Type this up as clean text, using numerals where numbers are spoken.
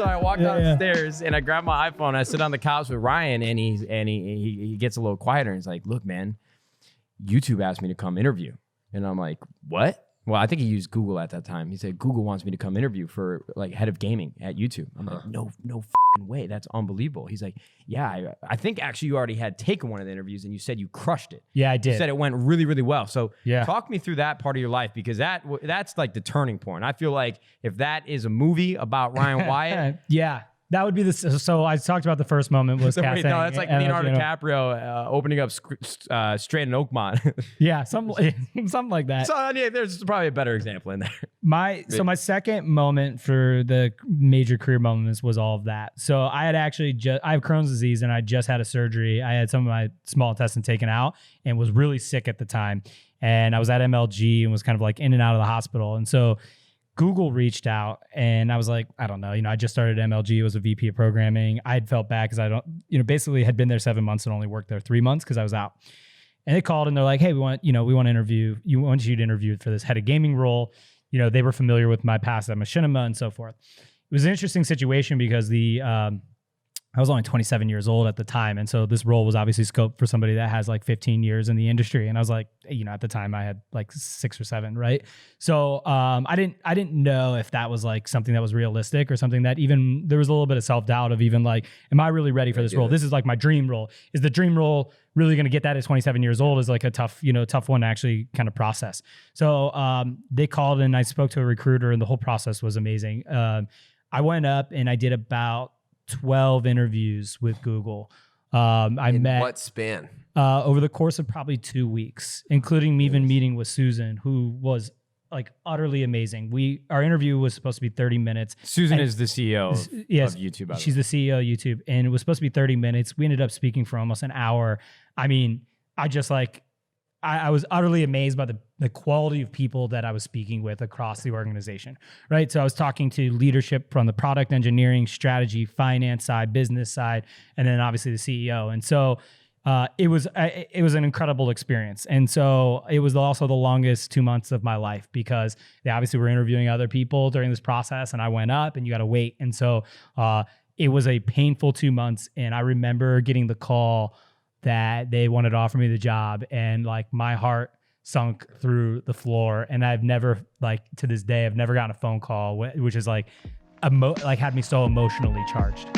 So I walk downstairs and I grab my iPhone. I sit on the couch with Ryan, and he gets a little quieter. And he's like, "Look, man, YouTube asked me to come interview," and I'm like, "What?" Well, I think he used Google at that time. He said, Google wants me to come interview for like head of gaming at YouTube. I'm like, no fucking way. That's unbelievable. He's like, yeah, I think actually you already had taken one of the interviews and you said you crushed it. Yeah, I did. You said it went really, really well. So talk me through that part of your life, because that's like the turning point. I feel like if that is a movie about Ryan Wyatt. Yeah. That would be the, so I talked about the first moment was casting. No, that's like Leonardo DiCaprio opening up Straight in Oakmont. Yeah, something like that. So yeah, there's probably a better example in there. My second moment for the major career moments was all of that. So I had actually I have Crohn's disease and I just had a surgery. I had some of my small intestine taken out and was really sick at the time. And I was at MLG and was kind of like in and out of the hospital. And so Google reached out and I was like, I don't know, I just started MLG, was a VP of programming. I had felt bad because basically had been there 7 months and only worked there 3 months because I was out. And they called and they're like, hey, we want to interview. We want you to interview for this head of gaming role. They were familiar with my past at Machinima and so forth. It was an interesting situation because I was only 27 years old at the time. And so this role was obviously scoped for somebody that has like 15 years in the industry. And I was like, at the time I had like 6 or 7, right? So I didn't know if that was like something that was realistic or something that even there was a little bit of self-doubt of even like, am I really ready for this role? This is like my dream role. Is the dream role really going to get that at 27 years old? Is like a tough one to actually kind of process. So they called and I spoke to a recruiter and the whole process was amazing. I went up and I did about 12 interviews with Google. In what span? Over the course of probably 2 weeks, including me even meeting with Susan, who was like utterly amazing. Our interview was supposed to be 30 minutes. Susan is the CEO of YouTube. She's the CEO of YouTube, and it was supposed to be 30 minutes. We ended up speaking for almost an hour. I mean, I was utterly amazed by the quality of people that I was speaking with across the organization, right? So I was talking to leadership from the product engineering, strategy, finance side, business side, and then obviously the CEO. And so it was an incredible experience. And so it was also the longest 2 months of my life because they obviously were interviewing other people during this process, and I went up and you got to wait. And so it was a painful 2 months. And I remember getting the call that they wanted to offer me the job, and like my heart sunk through the floor. And I've never, like to this day, I've never gotten a phone call which is like had me so emotionally charged.